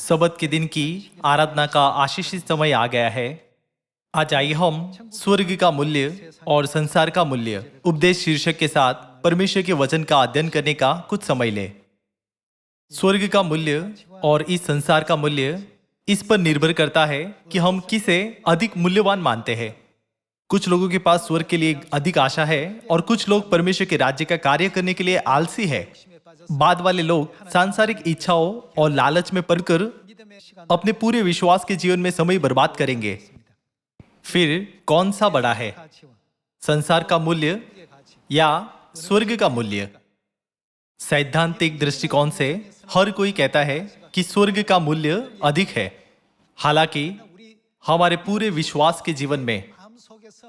सबत के दिन की आराधना का आशीषित समय आ गया है। आज आइए हम स्वर्ग का मूल्य और संसार का मूल्य उपदेश शीर्षक के साथ परमेश्वर के वचन का अध्ययन करने का कुछ समय ले। स्वर्ग का मूल्य और इस संसार का मूल्य इस पर निर्भर करता है कि हम किसे अधिक मूल्यवान मानते हैं। कुछ लोगों के पास स्वर्ग के लिए अधिक आशा है और कुछ लोग परमेश्वर के राज्य का कार्य करने के लिए आलसी है। बाद वाले लोग सांसारिक इच्छाओं और लालच में पड़कर अपने पूरे विश्वास के जीवन में समय बर्बाद करेंगे। फिर कौन सा बड़ा है, संसार का मूल्य या स्वर्ग का मूल्य? सैद्धांतिक दृष्टिकोण से हर कोई कहता है कि स्वर्ग का मूल्य अधिक है। हालांकि हमारे पूरे विश्वास के जीवन में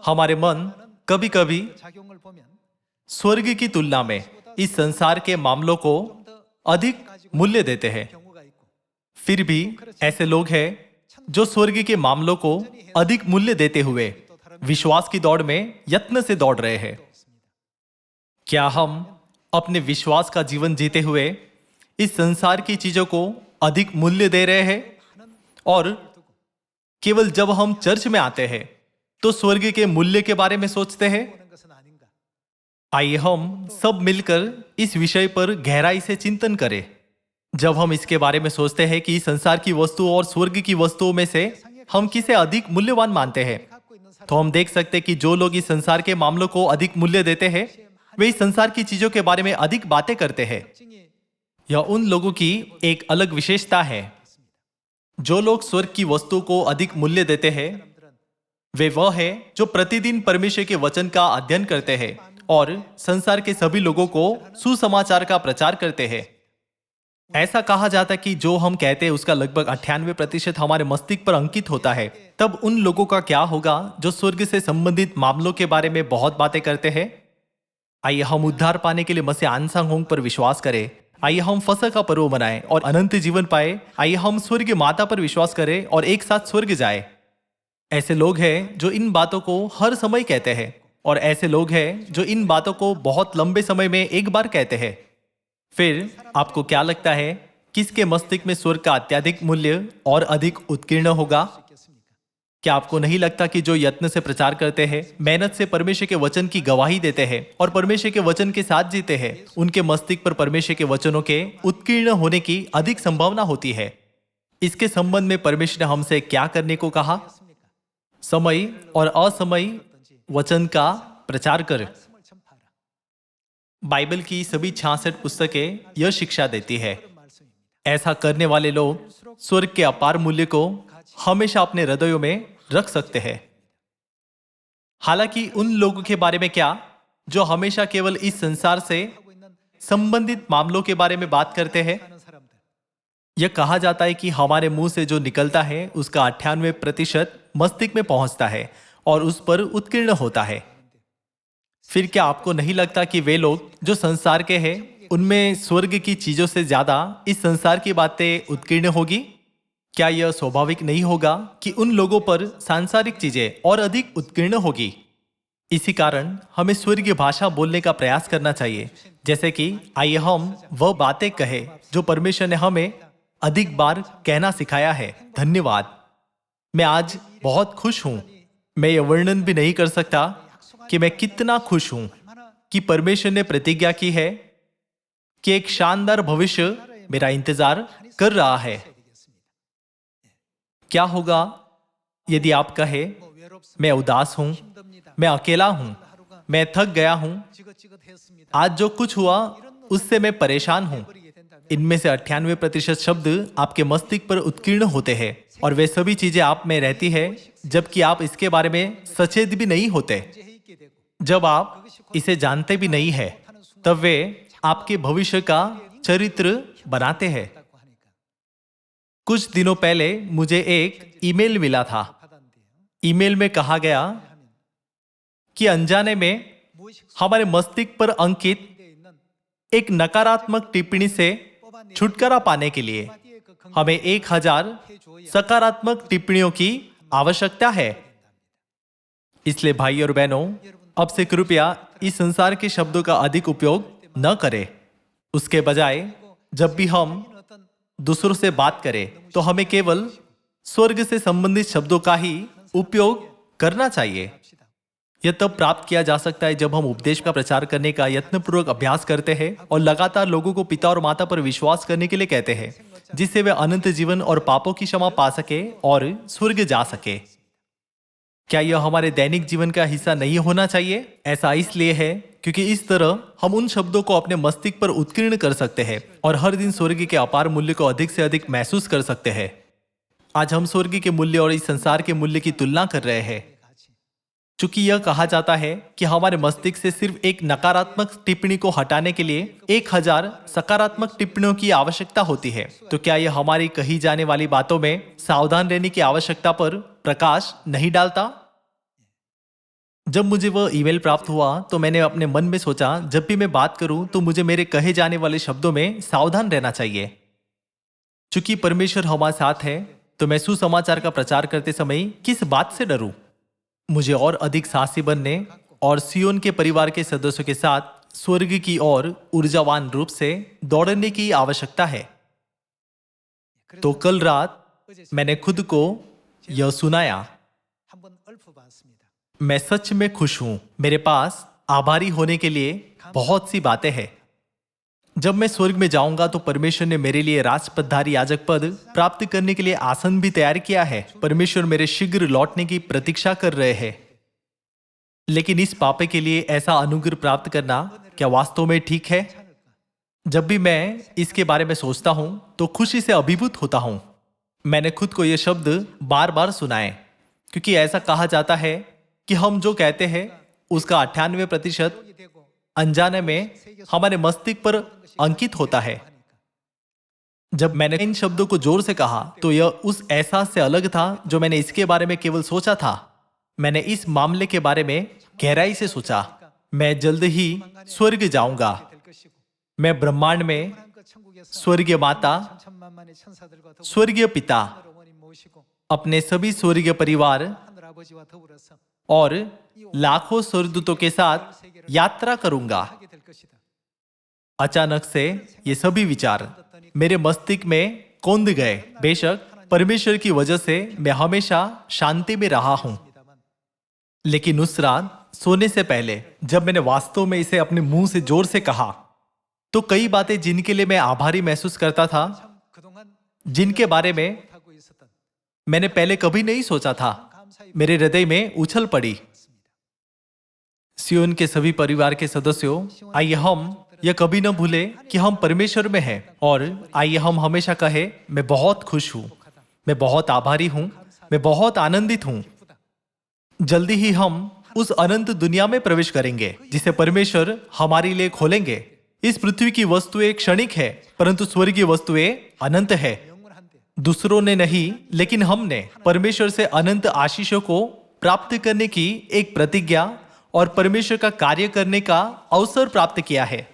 हमारे मन कभी कभी स्वर्ग की तुलना में इस संसार के मामलों को अधिक मूल्य देते हैं। फिर भी ऐसे लोग हैं जो स्वर्ग के मामलों को अधिक मूल्य देते हुए विश्वास की दौड़ में यत्न से दौड़ रहे हैं। क्या हम अपने विश्वास का जीवन जीते हुए इस संसार की चीजों को अधिक मूल्य दे रहे हैं? और केवल जब हम चर्च में आते हैं तो स्वर्ग के मूल्य के बारे में सोचते हैं? आइए हम सब मिलकर इस विषय पर गहराई से चिंतन करें। जब हम इसके बारे में सोचते हैं कि संसार की वस्तु और स्वर्ग की वस्तुओं में से हम किसे अधिक मूल्यवान मानते हैं, तो हम देख सकते हैं कि जो लोग इस संसार के मामलों को अधिक मूल्य देते हैं वे इस संसार की चीजों के बारे में अधिक बातें करते हैं। यह उन लोगों की एक अलग विशेषता है। जो लोग स्वर्ग की वस्तु को अधिक मूल्य देते हैं वे वह है जो प्रतिदिन परमेश्वर के वचन का अध्ययन करते हैं और संसार के सभी लोगों को सुसमाचार का प्रचार करते हैं। ऐसा कहा जाता है कि जो हम कहते हैं उसका लगभग 98% हमारे मस्तिष्क पर अंकित होता है। तब उन लोगों का क्या होगा जो स्वर्ग से संबंधित मामलों के बारे में बहुत बातें करते हैं? आइए हम उद्धार पाने के लिए मसीह आनसांग होंग पर विश्वास करें। आइए हम फसह का पर्व मनाएं और अनंत जीवन पाए। आइए हम स्वर्ग माता पर विश्वास करें और एक साथ स्वर्ग जाए। ऐसे लोग हैं जो इन बातों को हर समय कहते हैं और ऐसे लोग हैं जो इन बातों को बहुत लंबे समय में एक बार कहते हैं। फिर आपको क्या लगता है किसके मस्तिष्क में स्वर्ग का अत्यधिक मूल्य और अधिक उत्कीर्ण होगा? क्या आपको नहीं लगता कि जो यत्न से प्रचार करते हैं, मेहनत से परमेश्वर के वचन की गवाही देते हैं और परमेश्वर के वचन के साथ जीते हैं, उनके मस्तिष्क पर परमेश्वर के वचनों के उत्कीर्ण होने की अधिक संभावना होती है? इसके संबंध में परमेश्वर ने हमसे क्या करने को कहा? समय और असमय वचन का प्रचार कर। बाइबल की सभी 66 पुस्तकें यह शिक्षा देती है। ऐसा करने वाले लोग स्वर्ग के अपार मूल्य को हमेशा अपने हृदयों में रख सकते हैं। हालांकि उन लोगों के बारे में क्या जो हमेशा केवल इस संसार से संबंधित मामलों के बारे में बात करते हैं? यह कहा जाता है कि हमारे मुंह से जो निकलता है उसका 98% मस्तिष्क में पहुंचता है और उस पर उत्कीर्ण होता है। फिर क्या आपको नहीं लगता कि वे लोग जो संसार के हैं उनमें स्वर्ग की चीजों से ज्यादा इस संसार की बातें उत्कीर्ण होगी? क्या यह स्वाभाविक नहीं होगा कि उन लोगों पर सांसारिक चीजें और अधिक उत्कीर्ण होगी? इसी कारण हमें स्वर्गीय भाषा बोलने का प्रयास करना चाहिए। जैसे कि आइए हम वह बातें कहें जो परमेश्वर ने हमें अधिक बार कहना सिखाया है। धन्यवाद। मैं आज बहुत खुश हूं। मैं यह वर्णन भी नहीं कर सकता कि मैं कितना खुश हूं कि परमेश्वर ने प्रतिज्ञा की है कि एक शानदार भविष्य मेरा इंतजार कर रहा है। क्या होगा यदि आप कहे मैं उदास हूं, मैं अकेला हूं, मैं थक गया हूं, आज जो कुछ हुआ उससे मैं परेशान हूं? इनमें से 98% शब्द आपके मस्तिष्क पर उत्कीर्ण होते हैं और वे सभी चीजें आप में रहती है जबकि आप इसके बारे में सचेत भी नहीं होते। जब आप इसे जानते भी नहीं है तब वे आपके भविष्य का चरित्र बनाते हैं। कुछ दिनों पहले मुझे एक ईमेल मिला था। ईमेल में कहा गया कि अनजाने में हमारे मस्तिष्क पर अंकित एक नकारात्मक टिप्पणी से छुटकारा पाने के लिए हमें 1000 सकारात्मक टिप्पणियों की आवश्यकता है। इसलिए भाई और बहनों, अब से कृपया इस संसार के शब्दों का अधिक उपयोग न करें। उसके बजाय जब भी हम दूसरों से बात करें तो हमें केवल स्वर्ग से संबंधित शब्दों का ही उपयोग करना चाहिए। यह तब प्राप्त किया जा सकता है जब हम उपदेश का प्रचार करने का यत्नपूर्वक अभ्यास करते हैं और लगातार लोगों को पिता और माता पर विश्वास करने के लिए कहते हैं, जिससे वे अनंत जीवन और पापों की क्षमा पा सके और स्वर्ग जा सके। क्या यह हमारे दैनिक जीवन का हिस्सा नहीं होना चाहिए? ऐसा इसलिए है क्योंकि इस तरह हम उन शब्दों को अपने मस्तिष्क पर उत्कीर्ण कर सकते हैं और हर दिन स्वर्ग के अपार मूल्य को अधिक से अधिक महसूस कर सकते हैं। आज हम स्वर्ग के मूल्य और इस संसार के मूल्य की तुलना कर रहे हैं। चूंकि यह कहा जाता है कि हमारे मस्तिष्क से सिर्फ एक नकारात्मक टिप्पणी को हटाने के लिए 1000 सकारात्मक टिप्पणियों की आवश्यकता होती है, तो क्या यह हमारी कही जाने वाली बातों में सावधान रहने की आवश्यकता पर प्रकाश नहीं डालता? जब मुझे वह ईमेल प्राप्त हुआ तो मैंने अपने मन में सोचा, जब भी मैं बात करूं तो मुझे मेरे कहे जाने वाले शब्दों में सावधान रहना चाहिए। चूंकि परमेश्वर हमारे साथ है, तो मैं सुसमाचार का प्रचार करते समय किस बात से डरूं? मुझे और अधिक साहसी बनने और सियोन के परिवार के सदस्यों के साथ स्वर्ग की ओर ऊर्जावान रूप से दौड़ने की आवश्यकता है। तो कल रात मैंने खुद को यह सुनाया, मैं सच में खुश हूं। मेरे पास आभारी होने के लिए बहुत सी बातें हैं। जब मैं स्वर्ग में जाऊंगा तो परमेश्वर ने मेरे लिए राजपदधारी याजक पद प्राप्त करने के लिए आसन भी तैयार किया है। परमेश्वर मेरे शीघ्र लौटने की प्रतीक्षा कर रहे हैं। लेकिन इस पापे के लिए ऐसा अनुग्रह प्राप्त करना क्या वास्तव में ठीक है? जब भी मैं इसके बारे में सोचता हूं तो खुशी से अभिभूत होता हूं। मैंने खुद को यह शब्द बार बार सुनाए, क्योंकि ऐसा कहा जाता है कि हम जो कहते हैं उसका 98% अनजाने में हमारे मस्तिष्क पर अंकित होता है। जब मैंने इन शब्दों को जोर से कहा तो यह उस एहसास से अलग था जो मैंने इसके बारे में केवल सोचा था। मैंने इस मामले के बारे में गहराई से सोचा। मैं जल्द ही स्वर्ग जाऊंगा। मैं ब्रह्मांड में स्वर्गीय माता, स्वर्गीय पिता, अपने सभी स्वर्गीय परिवार और लाखों स्वर्गदूतों के साथ यात्रा करूंगा। अचानक से ये सभी विचार मेरे मस्तिष्क में कौंध गए। बेशक परमेश्वर की वजह से मैं हमेशा शांति में रहा हूं, लेकिन उस रात सोने से पहले जब मैंने वास्तव में इसे अपने मुंह से जोर से कहा, तो कई बातें जिनके लिए मैं आभारी महसूस करता था, जिनके बारे में मैंने पहले कभी नहीं सोचा था, मेरे हृदय में उछल पड़ी। सियोन के सभी परिवार के सदस्यों, आइए हम यह कभी न भूले कि हम परमेश्वर में हैं, और आइए हम हमेशा कहे, मैं बहुत खुश हूं, मैं बहुत आभारी हूं, मैं बहुत आनंदित हूं। जल्दी ही हम उस अनंत दुनिया में प्रवेश करेंगे जिसे परमेश्वर हमारे लिए खोलेंगे। इस पृथ्वी की वस्तुएं क्षणिक है, परंतु स्वर्गीय वस्तुएं अनंत है। दूसरों ने नहीं, लेकिन हमने परमेश्वर से अनंत आशीषों को प्राप्त करने की एक प्रतिज्ञा और परमेश्वर का कार्य करने का अवसर प्राप्त किया है।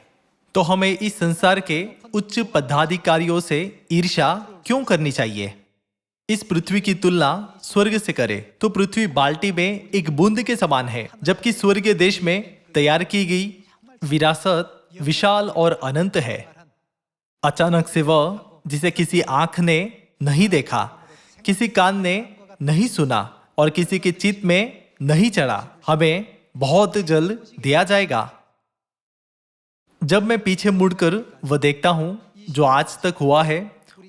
तो हमें इस संसार के उच्च पदाधिकारियों से ईर्ष्या क्यों करनी चाहिए? इस पृथ्वी की तुलना स्वर्ग से करें तो पृथ्वी बाल्टी में एक बूंद के समान है, जबकि स्वर्गीय देश में तैयार की गई विरासत विशाल और अनंत है। अचानक से वह जिसे किसी आंख ने नहीं देखा, किसी कान ने नहीं सुना और किसी के चित्त में नहीं चढ़ा, हमें बहुत जल्द दिया जाएगा। जब मैं पीछे मुड़कर वह देखता हूं जो आज तक हुआ है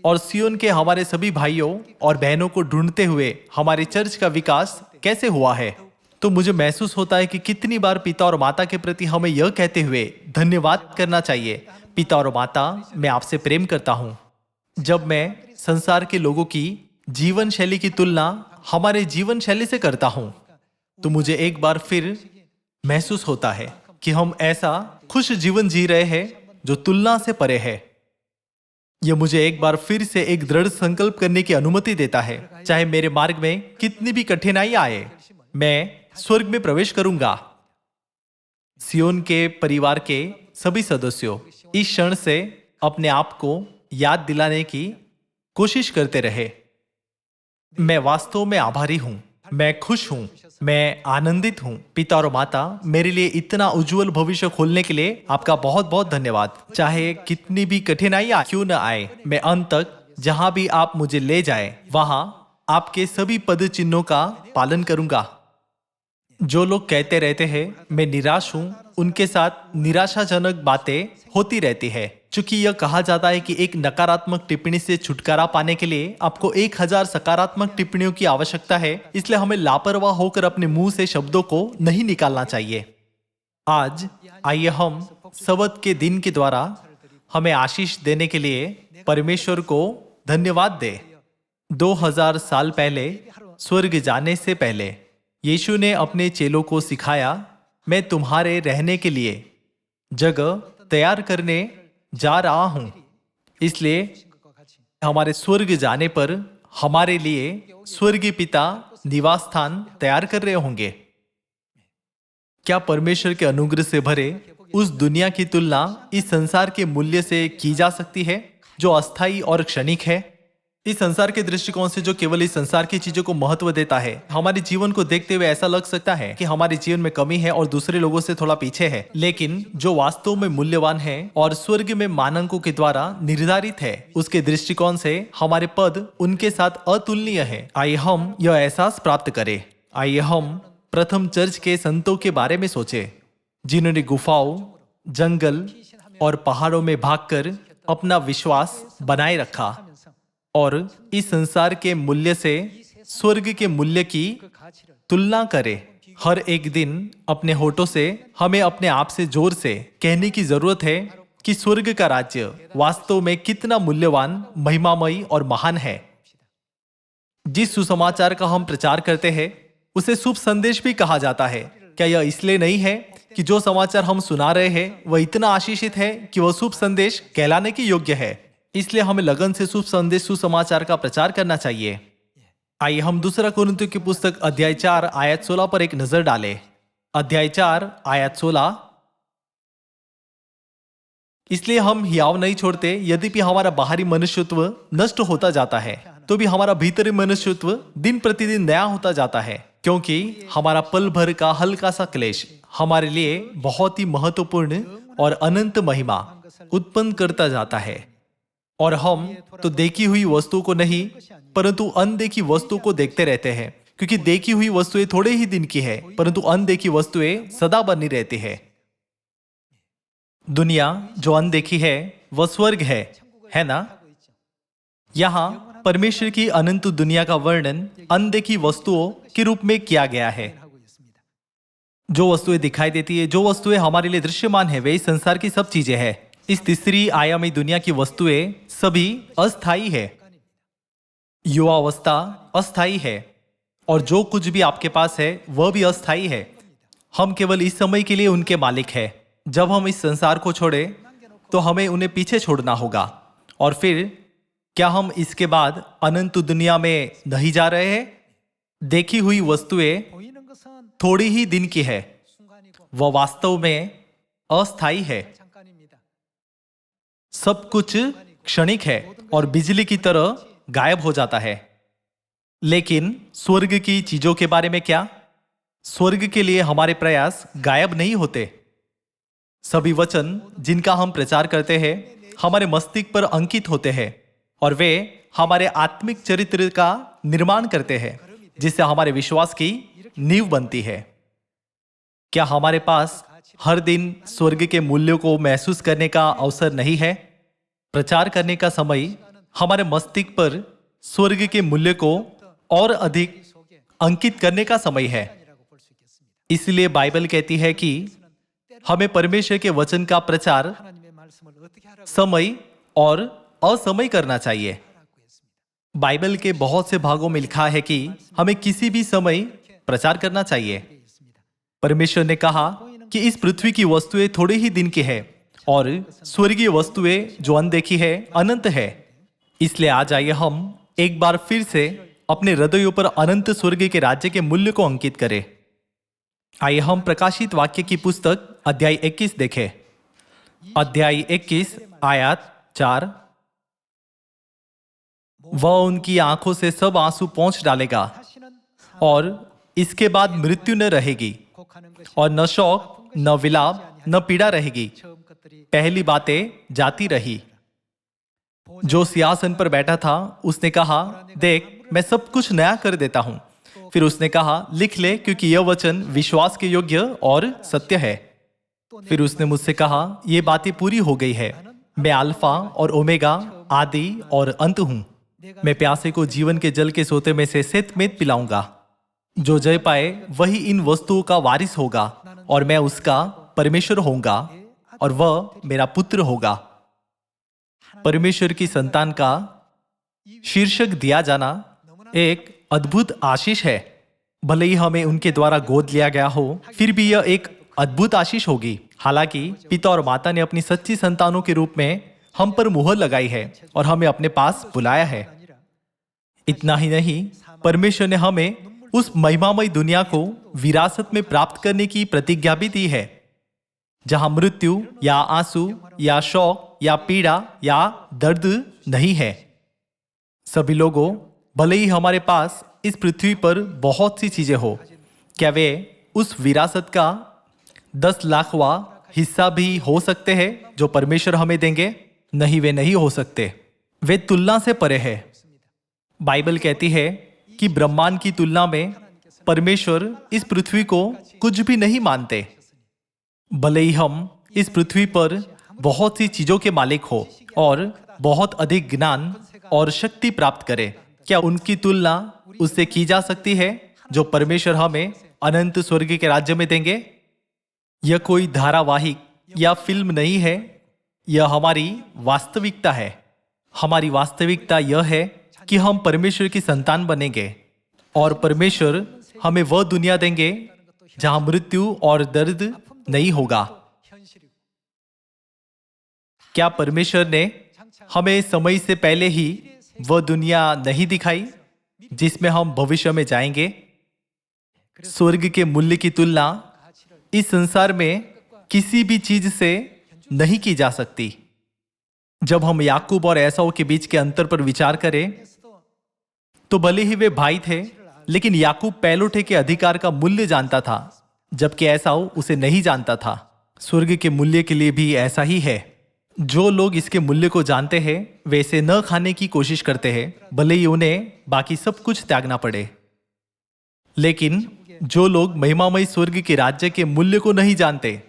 और सियोन के हमारे सभी भाइयों और बहनों को ढूंढते हुए हमारी चर्च का विकास कैसे हुआ है, तो मुझे महसूस होता है कि कितनी बार पिता और माता के प्रति हमें यह कहते हुए धन्यवाद करना चाहिए, पिता और माता, मैं आपसे प्रेम करता हूं। जब मैं संसार के लोगों की जीवन शैली की तुलना हमारे जीवन शैली से करता हूं, तो मुझे एक बार फिर महसूस होता है कि हम ऐसा खुश जीवन जी रहे हैं जो तुलना से परे है। यह मुझे एक बार फिर से एक दृढ़ संकल्प करने की अनुमति देता है, चाहे मेरे मार्ग में कितनी भी कठिनाई आए, मैं स्वर्ग में प्रवेश करूंगा। सियोन के परिवार के सभी सदस्यों इस क्षण से अपने आप को याद दिलाने की कोशिश करते रहे, मैं वास्तव में आभारी हूं, मैं खुश हूं, मैं आनंदित हूं। पिता और माता, मेरे लिए इतना उज्जवल भविष्य खोलने के लिए आपका बहुत बहुत धन्यवाद। चाहे कितनी भी कठिनाइयां क्यों न आए, मैं अंत तक जहां भी आप मुझे ले जाएं, वहां आपके सभी पद चिन्हों का पालन करूंगा। जो लोग कहते रहते हैं मैं निराश हूं, उनके साथ निराशाजनक बातें होती रहती है। चूंकि यह कहा जाता है कि एक नकारात्मक टिप्पणी से छुटकारा पाने के लिए आपको 1000 सकारात्मक टिप्पणियों की आवश्यकता है। इसलिए हमें लापरवाह होकर अपने मुंह से शब्दों को नहीं निकालना चाहिए। आज आइए हम सबत के दिन के द्वारा हमें आशीष देने के लिए परमेश्वर को धन्यवाद दें। 2000 साल पहले स्वर्ग जाने से पहले यीशु ने अपने चेलों को सिखाया, मैं तुम्हारे रहने के लिए जगह तैयार करने जा रहा हूं। इसलिए हमारे स्वर्ग जाने पर हमारे लिए स्वर्गीय पिता निवास स्थान तैयार कर रहे होंगे। क्या परमेश्वर के अनुग्रह से भरे उस दुनिया की तुलना इस संसार के मूल्य से की जा सकती है जो अस्थायी और क्षणिक है? इस संसार के दृष्टिकोण से जो केवल इस संसार की चीजों को महत्व देता है, हमारे जीवन को देखते हुए ऐसा लग सकता है कि हमारे जीवन में कमी है और दूसरे लोगों से थोड़ा पीछे है। लेकिन जो वास्तव में मूल्यवान है और स्वर्ग में मानकों के द्वारा निर्धारित है, उसके दृष्टिकोण से हमारे पद उनके साथ अतुलनीय है। आइए हम यह एहसास प्राप्त करें। आइए हम प्रथम चर्च के संतों के बारे में सोचें, जिन्होंने गुफाओं, जंगल और पहाड़ों में भागकर अपना विश्वास बनाए रखा और इस संसार के मूल्य से स्वर्ग के मूल्य की तुलना करे। हर एक दिन अपने होठों से हमें अपने आप से जोर से कहने की जरूरत है कि स्वर्ग का राज्य वास्तव में कितना मूल्यवान, महिमामयी और महान है। जिस सुसमाचार का हम प्रचार करते हैं उसे शुभ संदेश भी कहा जाता है। क्या यह इसलिए नहीं है कि जो समाचार हम सुना रहे हैं वह इतना आशीषित है कि वह शुभ संदेश कहलाने के योग्य है? इसलिए हमें लगन से शुभ संदेश, सुसमाचार का प्रचार करना चाहिए। आइए हम दूसरा कोरिन्थियों की पुस्तक अध्याय 4 आयत 16 पर एक नजर डालें। अध्याय 4 आयत 16। इसलिए हम हियाव नहीं छोड़ते, यद्यपि हमारा बाहरी मनुष्यत्व नष्ट होता जाता है तो भी हमारा भीतरी मनुष्यत्व दिन प्रतिदिन नया होता जाता है, क्योंकि हमारा पल भर का हल्का सा क्लेश हमारे लिए बहुत ही महत्वपूर्ण और अनंत महिमा उत्पन्न करता जाता है। और हम तो देखी हुई वस्तुओं को नहीं परंतु अनदेखी वस्तुओं को देखते रहते हैं, क्योंकि देखी हुई वस्तुएं थोड़े ही दिन की है परंतु अनदेखी वस्तुएं सदा बनी रहती है। दुनिया जो अनदेखी है वह स्वर्ग है ना? यहाँ परमेश्वर की अनंत दुनिया का वर्णन अनदेखी वस्तुओं के रूप में किया गया है। जो वस्तुएं दिखाई देती है, जो वस्तुएं हमारे लिए दृश्यमान है, वे इस संसार की सब चीजें हैं। इस तीसरी आयामी दुनिया की वस्तुएं सभी अस्थायी है। युवावस्था अस्थायी है और जो कुछ भी आपके पास है वह भी अस्थायी है। हम केवल इस समय के लिए उनके मालिक हैं। जब हम इस संसार को छोड़े तो हमें उन्हें पीछे छोड़ना होगा। और फिर क्या हम इसके बाद अनंत दुनिया में नहीं जा रहे हैं? देखी हुई वस्तुएं थोड़ी ही दिन की है, वह वास्तव में अस्थायी है। सब कुछ क्षणिक है और बिजली की तरह गायब हो जाता है। लेकिन स्वर्ग की चीजों के बारे में क्या? स्वर्ग के लिए हमारे प्रयास गायब नहीं होते। सभी वचन जिनका हम प्रचार करते हैं हमारे मस्तिष्क पर अंकित होते हैं और वे हमारे आत्मिक चरित्र का निर्माण करते हैं, जिससे हमारे विश्वास की नींव बनती है। क्या हमारे पास हर दिन स्वर्ग के मूल्यों को महसूस करने का अवसर नहीं है? प्रचार करने का समय हमारे मस्तिष्क पर स्वर्ग के मूल्य को और अधिक अंकित करने का समय है। इसलिए बाइबल कहती है कि हमें परमेश्वर के वचन का प्रचार समय और असमय करना चाहिए। बाइबल के बहुत से भागों में लिखा है कि हमें किसी भी समय प्रचार करना चाहिए। परमेश्वर ने कहा कि इस पृथ्वी की वस्तुएं थोड़े ही दिन की है और स्वर्गीय वस्तुएं जो अनदेखी है अनंत है। इसलिए आज आइए हम एक बार फिर से अपने हृदयों पर अनंत स्वर्ग के राज्य के मूल्य को अंकित करें। आइए हम प्रकाशित वाक्य की पुस्तक अध्याय 21 देखें। अध्याय 21 आयत 4। वह उनकी आंखों से सब आंसू पोंछ डालेगा और इसके बाद मृत्यु न रहेगी और न शोक, न विलाप, न पीड़ा रहेगी। पहली बातें जाती रही। जो सिंहासन पर बैठा था उसने कहा, देख, मैं सब कुछ नया कर देता हूं। फिर उसने कहा, लिख ले, क्योंकि यह वचन विश्वास के योग्य और सत्य है। फिर उसने मुझसे कहा, ये बातें पूरी हो गई है। मैं अल्फा और ओमेगा, आदि और अंत हूं। मैं प्यासे को जीवन के जल के सोते में से सेतमेत पिलाऊंगा। जो जय पाए वही इन वस्तुओं का वारिस होगा, और मैं उसका परमेश्वर होऊंगा और वह मेरा पुत्र होगा। परमेश्वर की संतान का शीर्षक दिया जाना एक अद्भुत आशीष है। भले ही हमें उनके द्वारा गोद लिया गया हो, फिर भी यह एक अद्भुत आशीष होगी। हालांकि पिता और माता ने अपनी सच्ची संतानों के रूप में हम पर मुहर लगाई है और हमें अपने पास बुलाया है। इतना ही नहीं, परमेश्वर ने हमें उस महिमामय दुनिया को विरासत में प्राप्त करने की प्रतिज्ञा भी दी है, जहां मृत्यु या आंसू या शोक या पीड़ा या दर्द नहीं है। सभी लोगों, भले ही हमारे पास इस पृथ्वी पर बहुत सी चीजें हो, क्या वे उस विरासत का 10 लाखवां हिस्सा भी हो सकते हैं जो परमेश्वर हमें देंगे? नहीं, वे नहीं हो सकते। वे तुलना से परे है। बाइबल कहती है कि ब्रह्मांड की तुलना में परमेश्वर इस पृथ्वी को कुछ भी नहीं मानते। भले ही हम इस पृथ्वी पर बहुत सी चीजों के मालिक हो और बहुत अधिक ज्ञान और शक्ति प्राप्त करें, क्या उनकी तुलना उससे की जा सकती है जो परमेश्वर हमें अनंत स्वर्ग के राज्य में देंगे? यह कोई धारावाहिक या फिल्म नहीं है, यह हमारी वास्तविकता है। हमारी वास्तविकता यह है कि हम परमेश्वर की संतान बनेंगे और परमेश्वर हमें वह दुनिया देंगे जहां मृत्यु और दर्द नहीं होगा। क्या परमेश्वर ने हमें समय से पहले ही वह दुनिया नहीं दिखाई जिसमें हम भविष्य में जाएंगे? स्वर्ग के मूल्य की तुलना इस संसार में किसी भी चीज से नहीं की जा सकती। जब हम याकूब और एसाव के बीच के अंतर पर विचार करें, तो भले ही वे भाई थे, लेकिन याकूब पहलौठे के अधिकार का मूल्य जानता था, जबकि एसाव उसे नहीं जानता था। स्वर्ग के मूल्य के लिए भी ऐसा ही है। जो लोग इसके मूल्य को जानते हैं, वे इसे न खाने की कोशिश करते हैं, भले ही उन्हें बाकी सब कुछ त्यागना पड़े। लेकिन जो लोग महिमामय स्वर्ग के राज्य के मूल्य को नहीं जानते,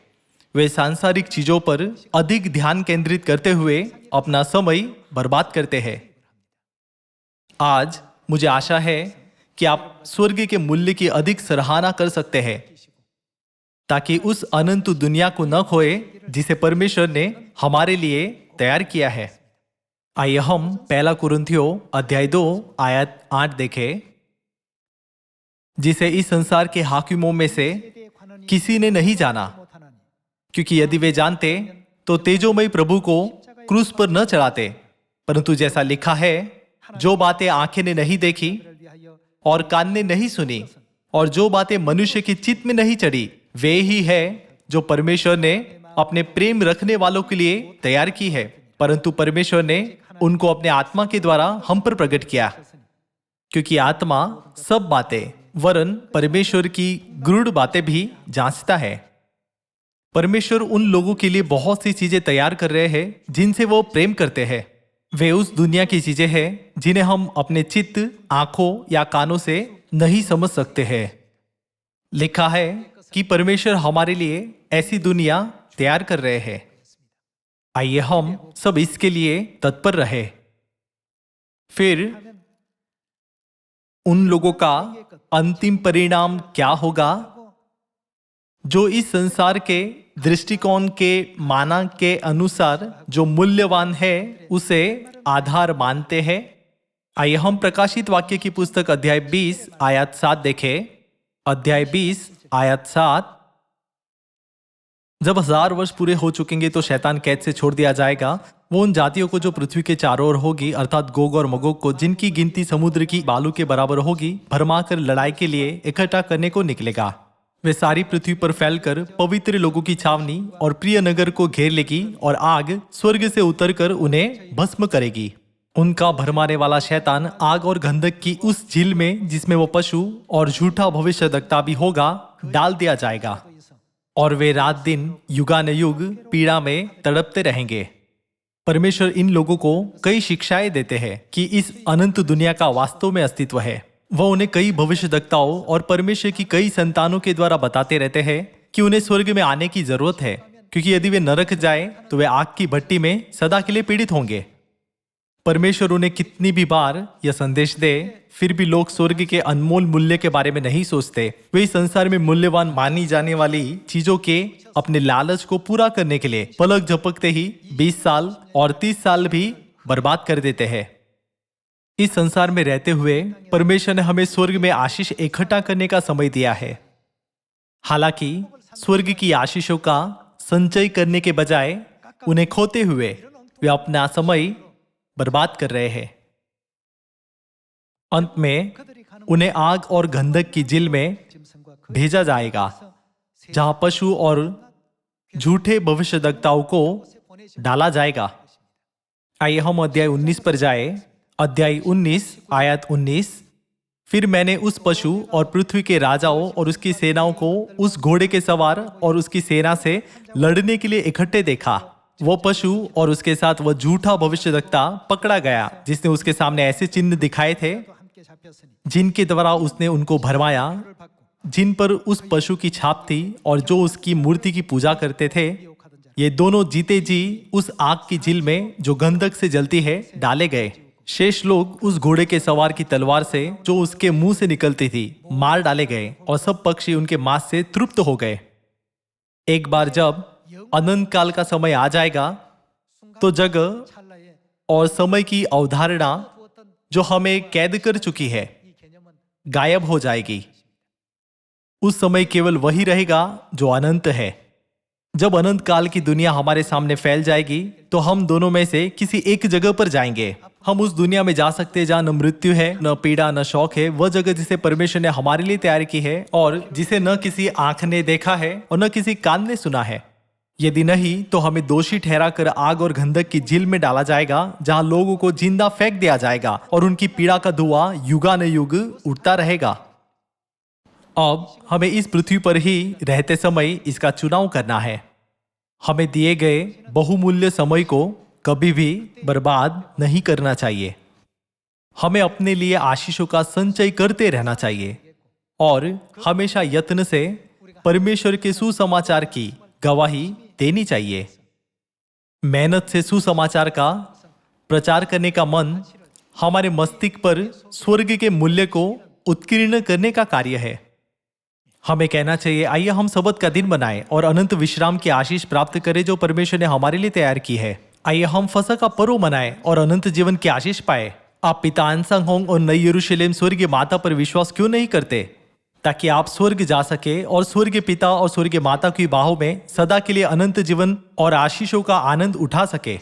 वे सांसारिक चीजों पर अधिक ध्यान केंद्रित करते हुए अपना समय बर्बाद करते हैं। आज मुझे आशा है कि आप स्वर्ग के मूल्य की अधिक सराहना कर सकते हैं, ताकि उस अनंत दुनिया को न खोए जिसे परमेश्वर ने हमारे लिए तैयार किया है। आइए हम पहला कुरिन्थियों अध्याय 2 आयत 8 देखें, जिसे इस संसार के हाकिमों में से किसी ने नहीं जाना, क्योंकि यदि वे जानते तो तेजोमय प्रभु को क्रूस पर न चढ़ाते। परंतु जैसा लिखा है, जो बातें आंखें ने नहीं देखी और कान ने नहीं सुनी और जो बातें मनुष्य के चित्त में नहीं चढ़ी, वे ही है जो परमेश्वर ने अपने प्रेम रखने वालों के लिए तैयार की है। परंतु परमेश्वर ने उनको अपने आत्मा के द्वारा हम पर प्रकट किया, क्योंकि आत्मा सब बातें वरन परमेश्वर की गूढ़ बातें भी जांचता है। परमेश्वर उन लोगों के लिए बहुत सी चीजें तैयार कर रहे हैं जिनसे वो प्रेम करते हैं। वे उस दुनिया की चीजें हैं जिन्हें हम अपने चित्त, आंखों या कानों से नहीं समझ सकते हैं। लिखा है कि परमेश्वर हमारे लिए ऐसी दुनिया तैयार कर रहे हैं। आइए हम सब इसके लिए तत्पर रहे। फिर उन लोगों का अंतिम परिणाम क्या होगा जो इस संसार के दृष्टिकोण के मानक के अनुसार जो मूल्यवान है उसे आधार मानते हैं। आइए हम प्रकाशित वाक्य की पुस्तक अध्याय 20 आयत 7 देखें। अध्याय 20 आयत 7। जब 1000 वर्ष पूरे हो चुकेंगे तो शैतान कैद से छोड़ दिया जाएगा। वो उन जातियों को जो पृथ्वी के चारों ओर होगी, अर्थात गोग और मगोग को, जिनकी गिनती समुद्र की बालू के बराबर होगी, भरमाकर लड़ाई के लिए इकट्ठा करने को निकलेगा। वे सारी पृथ्वी पर फैलकर पवित्र लोगों की छावनी और प्रिय नगर को घेर लेगी और आग स्वर्ग से उतरकर उन्हें भस्म करेगी। उनका भरमाने वाला शैतान आग और गंधक की उस झील में, जिसमें वो पशु और झूठा भविष्यद्वक्ता भी होगा, डाल दिया जाएगा और वे रात दिन युगानुयुग पीड़ा में तड़पते रहेंगे। परमेश्वर इन लोगों को कई शिक्षाएं देते हैं कि इस अनंत दुनिया का वास्तव में अस्तित्व है। वह उन्हें कई भविष्यद्वक्ताओं और परमेश्वर की कई संतानों के द्वारा बताते रहते हैं कि उन्हें स्वर्ग में आने की जरूरत है, क्योंकि यदि वे नरक जाए तो वे आग की भट्टी में सदा के लिए पीड़ित होंगे। परमेश्वर उन्हें कितनी भी बार यह संदेश दे, फिर भी लोग स्वर्ग के अनमोल मूल्य के बारे में नहीं सोचते। वे इस संसार में मूल्यवान मानी जाने वाली चीजों के अपने लालच को पूरा करने के लिए पलक झपकते ही 20 साल और 30 साल भी बर्बाद कर देते हैं। इस संसार में रहते हुए परमेश्वर ने हमें स्वर्ग में आशीष इकट्ठा करने का समय दिया है। हालांकि स्वर्ग की आशीषों का संचय करने के बजाय उन्हें खोते हुए वे अपना समय बर्बाद कर रहे हैं। अंत में उन्हें आग और गंधक की झील में भेजा जाएगा, जहां पशु और झूठे भविष्यद्वक्ताओं को डाला जाएगा। आइए हम अध्याय 19 पर जाए। अध्याय 19 आयत 19। फिर मैंने उस पशु और पृथ्वी के राजाओं और उसकी सेनाओं को उस घोड़े के सवार और उसकी सेना से लड़ने के लिए इकट्ठे देखा। वो पशु और उसके साथ वह झूठा भविष्यद्वक्ता पकड़ा गया, जिसने उसके सामने ऐसे चिन्ह दिखाए थे जिनके द्वारा उसने उनको भरमाया, जिन पर उस पशु की छाप थी और जो उसकी मूर्ति की पूजा करते थे। ये दोनों जीते जी उस आग की झील में जो गंधक से जलती है डाले गए। शेष लोग उस घोड़े के सवार की तलवार से जो उसके मुंह से निकलती थी मार डाले गए, और सब पक्षी उनके मांस से तृप्त हो गए। एक बार जब अनंत काल का समय आ जाएगा तो जगह और समय की अवधारणा जो हमें कैद कर चुकी है गायब हो जाएगी। उस समय केवल वही रहेगा जो अनंत है। जब अनंत काल की दुनिया हमारे सामने फैल जाएगी तो हम दोनों में से किसी एक जगह पर जाएंगे। हम उस दुनिया में जा सकते हैं जहां न मृत्यु है, न पीड़ा, न शौक है। वह जगह जिसे परमेश्वर ने हमारे लिए तैयार की है और जिसे न किसी आंख ने देखा है और न किसी कान ने सुना है। यदि नहीं तो हमें दोषी ठहराकर आग और गंधक की झील में डाला जाएगा, जहां लोगों को जिंदा फेंक दिया जाएगा और उनकी पीड़ा का धुआं युगानुयुग उठता रहेगा। अब हमें इस पृथ्वी पर ही रहते समय इसका चुनाव करना है। हमें दिए गए बहुमूल्य समय को कभी भी बर्बाद नहीं करना चाहिए। हमें अपने लिए आशीषों का संचय करते रहना चाहिए और हमेशा यत्न से परमेश्वर के सुसमाचार की गवाही देनी चाहिए। मेहनत से सुसमाचार का प्रचार करने का मन हमारे मस्तिष्क पर स्वर्ग के मूल्य को उत्कीर्ण करने का कार्य है। हमें कहना चाहिए, आइए हम सबत का दिन बनाएं और अनंत विश्राम की आशीष प्राप्त करें जो परमेश्वर ने हमारे लिए तैयार की है। आइए हम फसह का पर्व मनाएं और अनंत जीवन की आशीष पाए। आप पिता अनसंग होंग और नई यरूशलेम स्वर्गीय माता पर विश्वास क्यों नहीं करते, ताकि आप स्वर्ग जा सके और स्वर्गीय पिता और स्वर्गीय माता की बाहों में सदा के लिए अनंत जीवन और आशीषों का आनंद उठा सके।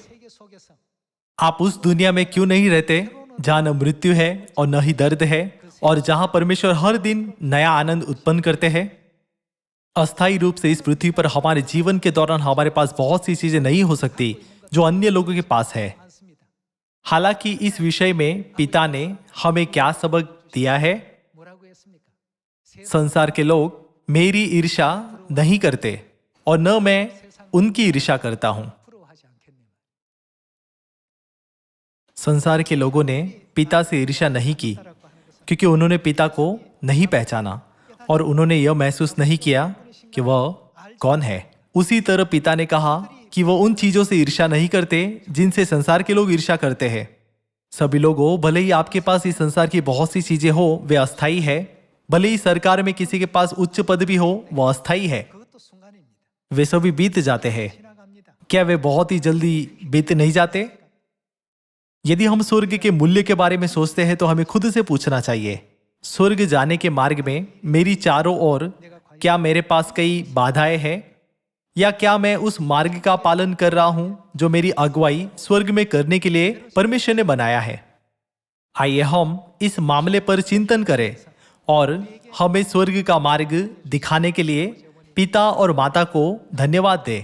आप उस दुनिया में क्यों नहीं रहते जहां न मृत्यु है और न ही दर्द है, और जहां परमेश्वर हर दिन नया आनंद उत्पन्न करते हैं। अस्थायी रूप से इस पृथ्वी पर हमारे जीवन के दौरान हमारे पास बहुत सी चीजें नहीं हो सकती जो अन्य लोगों के पास है। हालांकि इस विषय में पिता ने हमें क्या सबक दिया है? संसार के लोग मेरी ईर्ष्या नहीं करते और न मैं उनकी ईर्ष्या करता हूं। संसार के लोगों ने पिता से ईर्ष्या नहीं की क्योंकि उन्होंने पिता को नहीं पहचाना और उन्होंने यह महसूस नहीं किया कि वह कौन है। उसी तरह पिता ने कहा कि वह उन चीजों से ईर्ष्या नहीं करते जिनसे संसार के लोग ईर्ष्या करते हैं। सभी लोगों, भले ही आपके पास इस संसार की बहुत सी चीजें हो, वे अस्थायी है। भले ही सरकार में किसी के पास उच्च पद भी हो, वह अस्थायी है। वे सभी बीत जाते हैं। क्या वे बहुत ही जल्दी बीत नहीं जाते? यदि हम स्वर्ग के मूल्य के बारे में सोचते हैं तो हमें खुद से पूछना चाहिए, स्वर्ग जाने के मार्ग में मेरी चारों ओर क्या मेरे पास कई बाधाएं हैं, या क्या मैं उस मार्ग का पालन कर रहा हूं जो मेरी अगुवाई स्वर्ग में करने के लिए परमेश्वर ने बनाया है? आइए हम इस मामले पर चिंतन करें और हमें स्वर्ग का मार्ग दिखाने के लिए पिता और माता को धन्यवाद दें।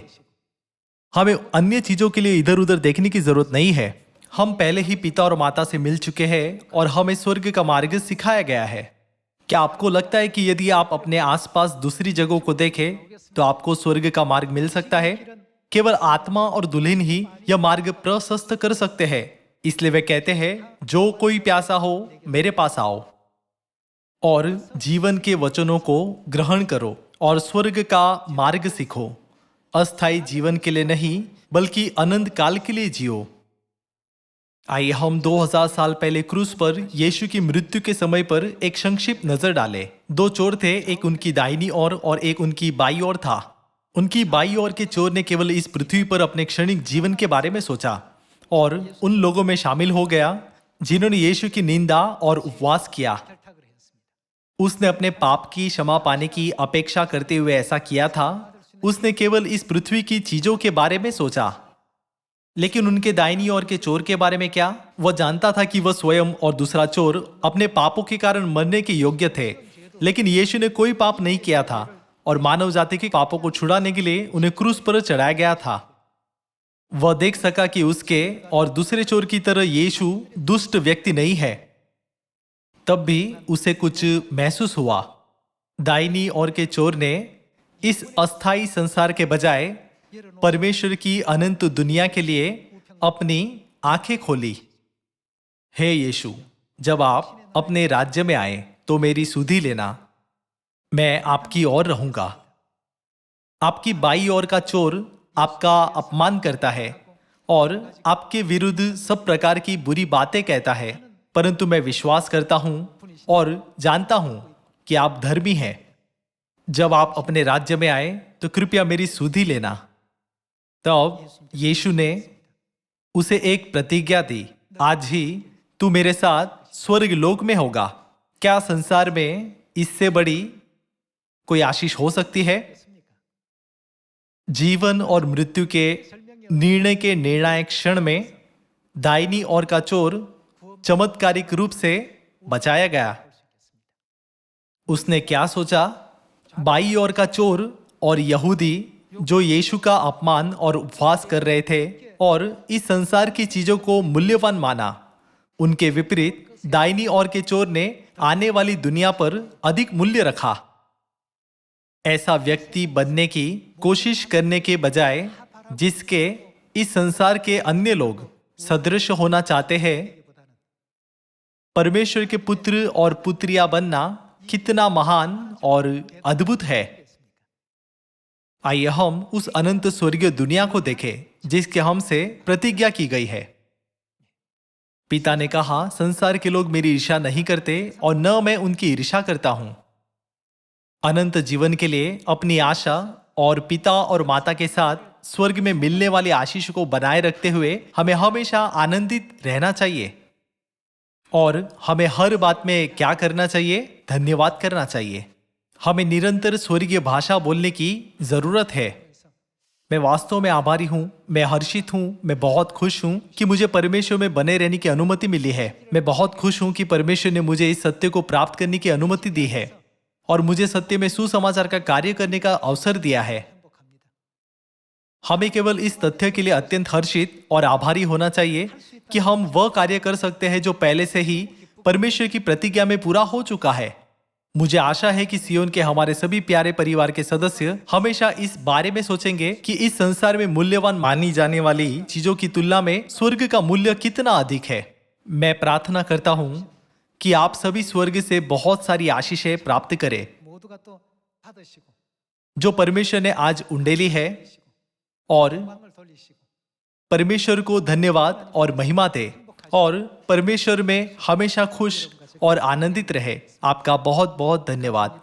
हमें अन्य चीजों के लिए इधर उधर देखने की जरूरत नहीं है। हम पहले ही पिता और माता से मिल चुके हैं और हमें स्वर्ग का मार्ग सिखाया गया है। क्या आपको लगता है कि यदि आप अपने आसपास दूसरी जगहों को देखें तो आपको स्वर्ग का मार्ग मिल सकता है? केवल आत्मा और दुल्हन ही यह मार्ग प्रशस्त कर सकते हैं। इसलिए वे कहते हैं, जो कोई प्यासा हो मेरे पास आओ और जीवन के वचनों को ग्रहण करो और स्वर्ग का मार्ग सीखो। अस्थायी जीवन के लिए नहीं बल्कि अनंत काल के लिए जियो। आइए हम 2000 साल पहले क्रूस पर यीशु की मृत्यु के समय पर एक संक्षिप्त नजर डालें। दो चोर थे, एक उनकी दाहिनी ओर और एक उनकी बाईं ओर था। उनकी बाईं ओर के चोर ने केवल इस पृथ्वी पर अपने क्षणिक जीवन के बारे में सोचा और उन लोगों में शामिल हो गया जिन्होंने यीशु की निंदा और उपवास किया। उसने अपने पाप की क्षमा पाने की अपेक्षा करते हुए ऐसा किया था। उसने केवल इस पृथ्वी की चीजों के बारे में सोचा। लेकिन उनके दाहिनी ओर के चोर के बारे में क्या? वह जानता था कि वह स्वयं और दूसरा चोर अपने पापों के कारण मरने के योग्य थे, लेकिन यीशु ने कोई पाप नहीं किया था और मानव जाति के पापों को छुड़ाने के लिए उन्हें क्रूस पर चढ़ाया गया था। वह देख सका कि उसके और दूसरे चोर की तरह यीशु दुष्ट व्यक्ति नहीं है। तब भी उसे कुछ महसूस हुआ। दाहिनी ओर के चोर ने इस अस्थाई संसार के बजाय परमेश्वर की अनंत दुनिया के लिए अपनी आंखें खोली। हे यीशु, जब आप अपने राज्य में आए तो मेरी सुधि लेना, मैं आपकी ओर रहूंगा। आपकी बाईं ओर का चोर आपका अपमान करता है और आपके विरुद्ध सब प्रकार की बुरी बातें कहता है, परंतु मैं विश्वास करता हूं और जानता हूं कि आप धर्मी हैं। जब आप अपने राज्य में आए तो कृपया मेरी सुधि लेना। तब यीशु ने उसे एक प्रतिज्ञा दी, आज ही तू मेरे साथ स्वर्ग लोक में होगा। क्या संसार में इससे बड़ी कोई आशीष हो सकती है? जीवन और मृत्यु के निर्णय के निर्णायक क्षण में दाहिनी ओर का चोर चमत्कारिक रूप से बचाया गया। उसने क्या सोचा? बाईं ओर का चोर और यहूदी जो यीशु का अपमान और उपवास कर रहे थे और इस संसार की चीजों को मूल्यवान माना, उनके विपरीत दाहिनी ओर के चोर ने आने वाली दुनिया पर अधिक मूल्य रखा। ऐसा व्यक्ति बनने की कोशिश करने के बजाय जिसके इस संसार के अन्य लोग सदृश होना चाहते हैं, परमेश्वर के पुत्र और पुत्रियां बनना कितना महान और अद्भुत है। आइए हम उस अनंत स्वर्गीय दुनिया को देखें जिसके हमसे प्रतिज्ञा की गई है। पिता ने कहा, संसार के लोग मेरी ईर्ष्या नहीं करते और न मैं उनकी ईर्ष्या करता हूं। अनंत जीवन के लिए अपनी आशा और पिता और माता के साथ स्वर्ग में मिलने वाली आशीष को बनाए रखते हुए हमें हमेशा आनंदित रहना चाहिए। और हमें हर बात में क्या करना चाहिए? धन्यवाद करना चाहिए। हमें निरंतर स्वर्गीय भाषा बोलने की जरूरत है। मैं वास्तव में आभारी हूं, मैं हर्षित हूं, मैं बहुत खुश हूं कि मुझे परमेश्वर में बने रहने की अनुमति मिली है। मैं बहुत खुश हूं कि परमेश्वर ने मुझे इस सत्य को प्राप्त करने की अनुमति दी है और मुझे सत्य में सुसमाचार का कार्य करने का अवसर दिया है। हमें केवल इस तथ्य के लिए अत्यंत हर्षित और आभारी होना चाहिए कि हम वह कार्य कर सकते हैं जो पहले से ही परमेश्वर की प्रतिज्ञा में पूरा हो चुका है। मुझे आशा है कि सियोन के हमारे सभी प्यारे परिवार के सदस्य हमेशा इस बारे में सोचेंगे कि इस संसार में मूल्यवान मानी जाने वाली चीजों की तुलना में स्वर्ग का मूल्य कितना अधिक है। मैं प्रार्थना करता हूं कि आप सभी स्वर्ग से बहुत सारी आशीषें प्राप्त करें जो परमेश्वर ने आज उंडेली है, और परमेश्वर को धन्यवाद और महिमा दे और परमेश्वर में हमेशा खुश और आनंदित रहे। आपका बहुत बहुत धन्यवाद।